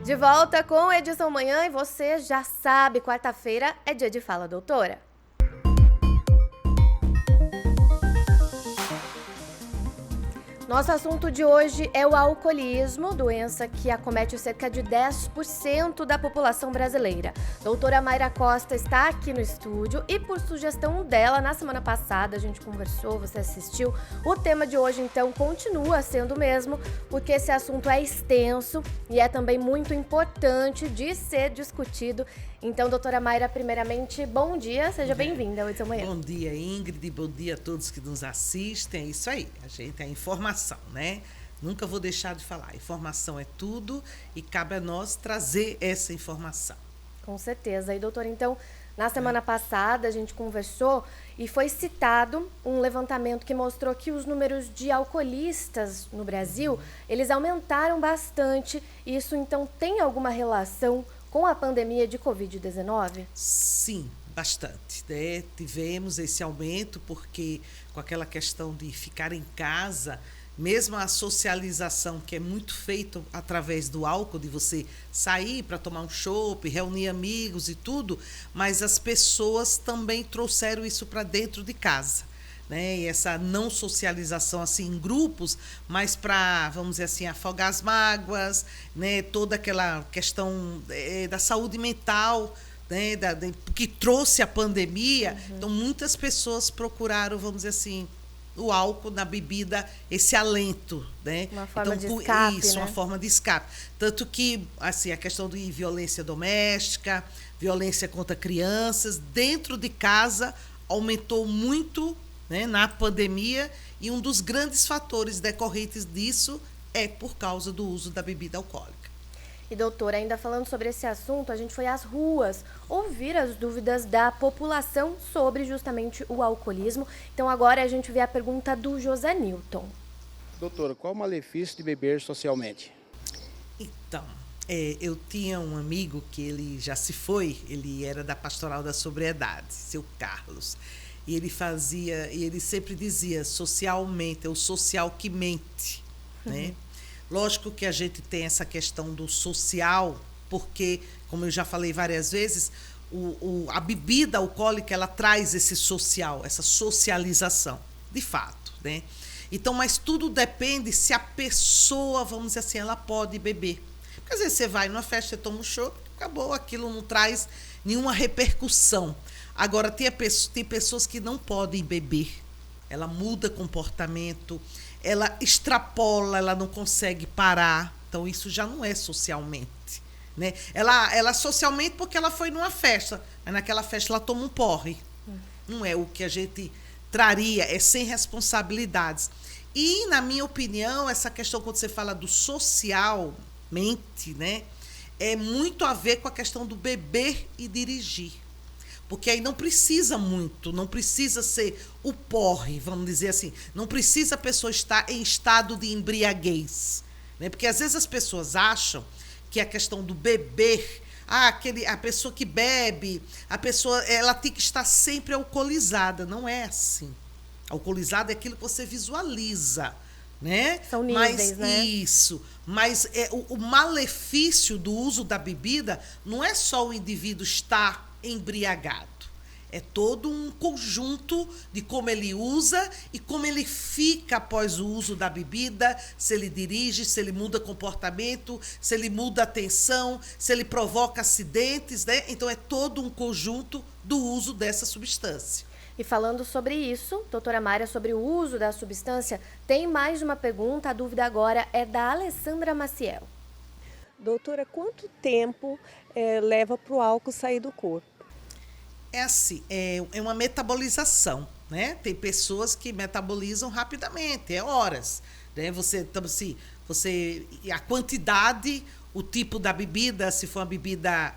De volta com Edição Manhã e você já sabe, quarta-feira é dia de Fala Doutora. Nosso assunto de hoje é o alcoolismo, doença que acomete cerca de 10% da população brasileira. Doutora Mayra Costa está aqui no estúdio e por sugestão dela, na semana passada a gente conversou, você assistiu. O tema de hoje, então, continua sendo o mesmo, porque esse assunto é extenso e é também muito importante de ser discutido. Então, doutora Mayra, primeiramente, bom dia, seja bem-vinda ao Edição Manhã. Bom dia, Ingrid, bom dia a todos que nos assistem. É isso aí, a gente é informação, né? Nunca vou deixar de falar, informação é tudo e cabe a nós trazer essa informação. Com certeza. E, doutora, então, na semana passada a gente conversou e foi citado um levantamento que mostrou que os números de alcoolistas no Brasil, eles aumentaram bastante. Isso, então, tem alguma relação com a pandemia de Covid-19? Sim, bastante, né? Tivemos esse aumento porque com aquela questão de ficar em casa, mesmo a socialização que é muito feita através do álcool, de você sair para tomar um chopp, reunir amigos e tudo, mas as pessoas também trouxeram isso para dentro de casa. Né? E essa não socialização assim em grupos, mas para, vamos dizer assim, afogar as mágoas, né? Toda aquela questão da saúde mental, né? Que trouxe a pandemia. Então, muitas pessoas procuraram, vamos dizer assim, o álcool na bebida, esse alento, né? Uma forma então, de escape, isso, né? uma forma de escape. Tanto que, assim, a questão de violência doméstica, violência contra crianças, dentro de casa, aumentou muito, né, na pandemia, e um dos grandes fatores decorrentes disso é por causa do uso da bebida alcoólica. E, doutora, ainda falando sobre esse assunto, a gente foi às ruas ouvir as dúvidas da população sobre justamente o alcoolismo. Então, agora a gente vê a pergunta do José Newton. Doutora, qual o malefício de beber socialmente? Então, eu tinha um amigo que ele já se foi, ele era da Pastoral da Sobriedade, seu Carlos. E ele sempre dizia, socialmente, é o social que mente, né? Lógico que a gente tem essa questão do social, porque, como eu já falei várias vezes, a bebida alcoólica, ela traz esse social, essa socialização, de fato, né? Então, mas tudo depende se a pessoa, vamos dizer assim, ela pode beber. Porque às vezes você vai numa festa, você toma um chopp, acabou, aquilo não traz nenhuma repercussão. Agora, tem pessoas que não podem beber. Ela muda comportamento, ela extrapola, ela não consegue parar. Então, isso já não é socialmente, né? Ela socialmente porque ela foi numa festa, mas naquela festa ela toma um porre. Não é o que a gente traria, é sem responsabilidades. E, na minha opinião, essa questão, quando você fala do socialmente, né, é muito a ver com a questão do beber e dirigir. Porque aí não precisa muito, não precisa ser o porre, vamos dizer assim. Não precisa a pessoa estar em estado de embriaguez. Né? Porque às vezes as pessoas acham que a questão do beber, a pessoa que bebe, a pessoa ela tem que estar sempre alcoolizada. Não é assim. Alcoolizada é aquilo que você visualiza. Né? São níveis, né? Isso. Mas o malefício do uso da bebida não é só o indivíduo estar embriagado. É todo um conjunto de como ele usa e como ele fica após o uso da bebida, se ele dirige, se ele muda comportamento, se ele muda atenção, se ele provoca acidentes, né? Então é todo um conjunto do uso dessa substância. E falando sobre isso, doutora Mayra, sobre o uso da substância, tem mais uma pergunta, a dúvida agora é da Alessandra Maciel. Doutora, quanto tempo leva para o álcool sair do corpo? É assim, é uma metabolização, né? Tem pessoas que metabolizam rapidamente, é horas, né? A quantidade, o tipo da bebida, se for uma bebida,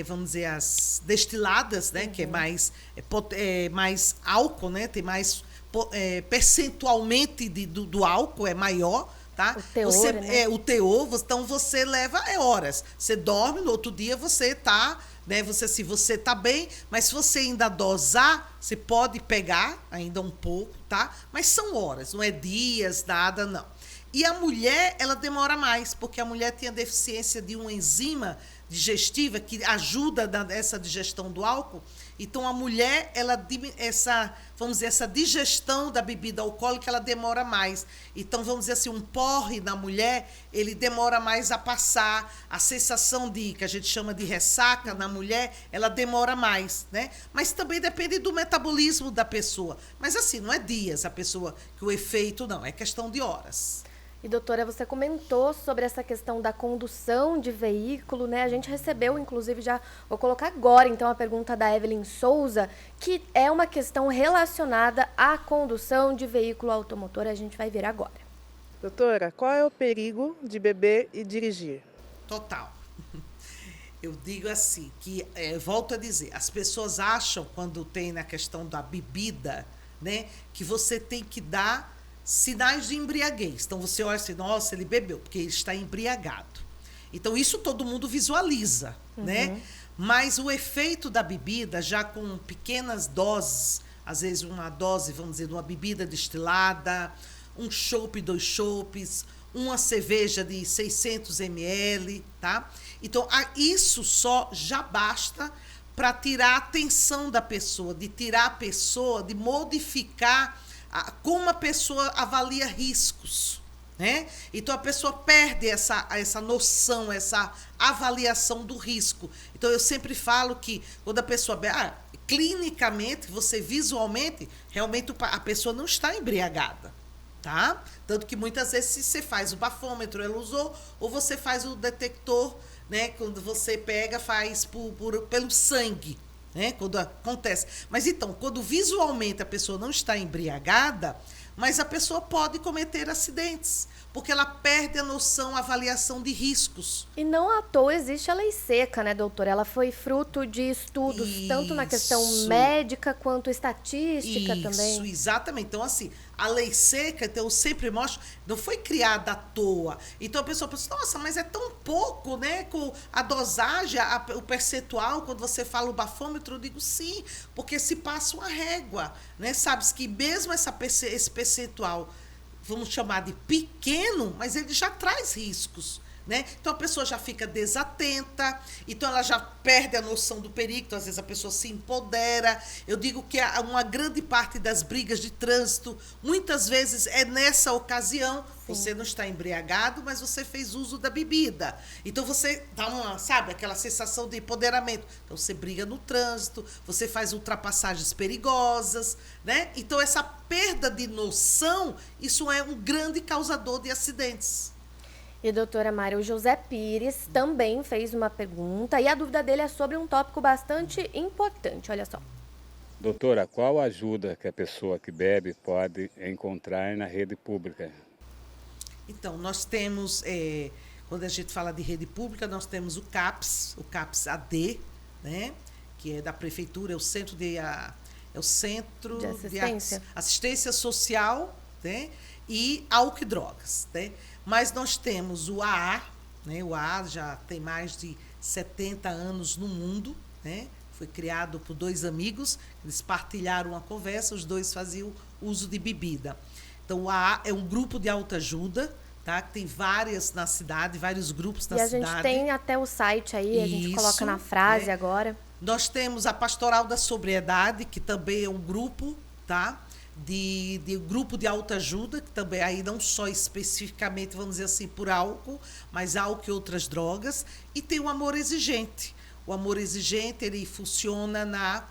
vamos dizer, as destiladas, né? Que é mais álcool, né? Tem mais percentualmente do álcool, é maior, tá? O teor, né? O teor, então você leva horas. Você dorme, no outro dia você está, né? Se você está bem, mas se você ainda dosar, você pode pegar ainda um pouco, tá? Mas são horas, não é dias, nada, não. E a mulher, ela demora mais, porque a mulher tem a deficiência de uma enzima digestiva que ajuda nessa digestão do álcool. Então, a mulher, vamos dizer, essa digestão da bebida alcoólica, ela demora mais. Então, vamos dizer assim, um porre na mulher, ele demora mais a passar. A sensação que a gente chama de ressaca na mulher, ela demora mais, né? Mas também depende do metabolismo da pessoa. Mas assim, não é dias que o efeito, não, é questão de horas. E, doutora, você comentou sobre essa questão da condução de veículo, né? A gente recebeu, inclusive, vou colocar agora, então, a pergunta da Evelyn Souza, que é uma questão relacionada à condução de veículo automotor. A gente vai ver agora. Doutora, qual é o perigo de beber e dirigir? Total. Eu digo assim, volto a dizer, as pessoas acham, quando tem na questão da bebida, né, que você tem que dar sinais de embriaguez. Então, você olha assim, nossa, ele bebeu, porque ele está embriagado. Então, isso todo mundo visualiza, né? Mas o efeito da bebida, já com pequenas doses, às vezes uma dose, vamos dizer, de uma bebida destilada, um chopp, 2 chopps, uma cerveja de 600 ml, tá? Então, isso só já basta para tirar a atenção da pessoa, de modificar como a pessoa avalia riscos, né? Então, a pessoa perde essa noção, essa avaliação do risco. Então, eu sempre falo que quando a pessoa clinicamente, você visualmente, realmente a pessoa não está embriagada, tá? Tanto que muitas vezes se você faz o bafômetro, ela usou, ou você faz o detector, né? Quando você faz pelo sangue, né? Quando acontece. Mas então, quando visualmente a pessoa não está embriagada, mas a pessoa pode cometer acidentes, porque ela perde a noção, a avaliação de riscos. E não à toa existe a lei seca, né, doutora? Ela foi fruto de estudos, tanto na questão médica quanto estatística também. Isso, exatamente. Então, assim, a lei seca, então, eu sempre mostro, não foi criada à toa. Então, a pessoa pensa, nossa, mas é tão pouco, né? Com a dosagem, o percentual, quando você fala o bafômetro, eu digo sim, porque se passa uma régua, né? Sabe que mesmo esse percentual, vamos chamar de pequeno, mas ele já traz riscos, né? Então, a pessoa já fica desatenta, então ela já perde a noção do perigo, então, às vezes a pessoa se empodera. Eu digo que uma grande parte das brigas de trânsito, muitas vezes é nessa ocasião. Sim. Você não está embriagado, mas você fez uso da bebida. Então, você dá aquela sensação de empoderamento. Então, você briga no trânsito, você faz ultrapassagens perigosas, né? Então, essa perda de noção, isso é um grande causador de acidentes. E, doutora Mari, o José Pires também fez uma pergunta, e a dúvida dele é sobre um tópico bastante importante, olha só. Doutora, qual ajuda que a pessoa que bebe pode encontrar na rede pública? Então, nós temos, quando a gente fala de rede pública, nós temos o CAPS AD, né, que é da prefeitura, é o Centro de Assistência Social, né, e álcool e drogas, né? Mas nós temos o AA, né? O AA já tem mais de 70 anos no mundo, né? Foi criado por 2 amigos, eles partilharam uma conversa, os 2 faziam uso de bebida. Então, o AA é um grupo de autoajuda, tá? Que tem vários grupos na cidade. E a gente tem até o site aí, a gente coloca na frase agora. Nós temos a Pastoral da Sobriedade, que também é um grupo, tá? De grupo de autoajuda, que também aí não só especificamente, vamos dizer assim, por álcool, mas álcool e outras drogas. E tem o Amor Exigente. O Amor Exigente, ele funciona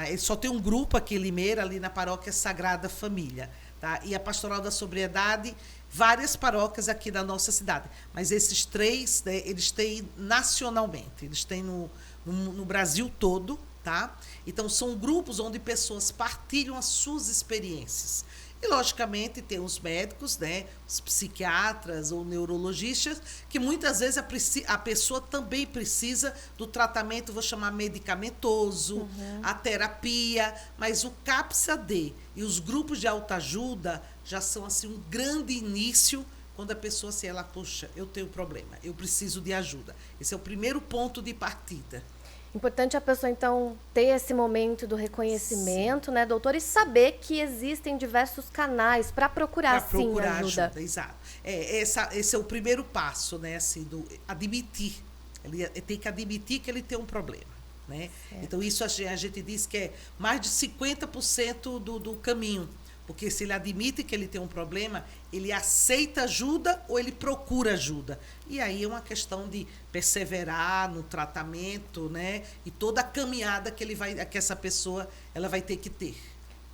ele só tem um grupo aqui em Limeira, ali na Paróquia Sagrada Família, tá? E a Pastoral da Sobriedade, várias paróquias aqui da nossa cidade. Mas esses 3, né, eles têm nacionalmente, eles têm no Brasil todo, tá? Então, são grupos onde pessoas partilham as suas experiências. E, logicamente, tem os médicos, né? Os psiquiatras ou neurologistas, que muitas vezes a pessoa também precisa do tratamento, vou chamar medicamentoso, a terapia, mas o CAPS-AD e os grupos de autoajuda já são assim, um grande início quando a pessoa, assim, ela, poxa, eu tenho problema, eu preciso de ajuda. Esse é o primeiro ponto de partida. Importante a pessoa, então, ter esse momento do reconhecimento, né, doutora, e saber que existem diversos canais para procurar, sim, ajuda. Exato. Esse é o primeiro passo, né, assim, do admitir. Ele tem que admitir que ele tem um problema, né? Então, isso a gente diz que é mais de 50% do caminho. Porque se ele admite que ele tem um problema, ele aceita ajuda ou ele procura ajuda. E aí é uma questão de perseverar no tratamento, né? E toda a caminhada que essa pessoa ela vai ter que ter.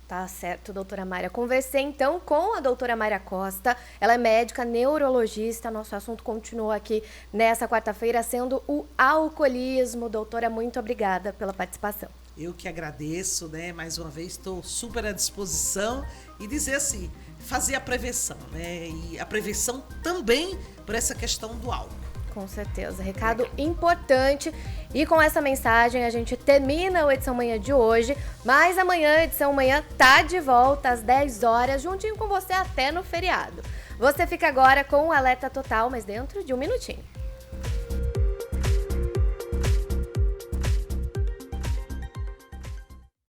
Tá certo, doutora Mayra. Conversei, então, com a doutora Mayra Costa. Ela é médica neurologista. Nosso assunto continua aqui nessa quarta-feira, sendo o alcoolismo. Doutora, muito obrigada pela participação. Eu que agradeço, né? Mais uma vez, estou super à disposição e dizer assim, fazer a prevenção, né? E a prevenção também por essa questão do álcool. Com certeza, recado importante. E com essa mensagem a gente termina o Edição Manhã de hoje, mas amanhã a Edição Manhã tá de volta às 10 horas, juntinho com você até no feriado. Você fica agora com o Alerta Total, mas dentro de um minutinho.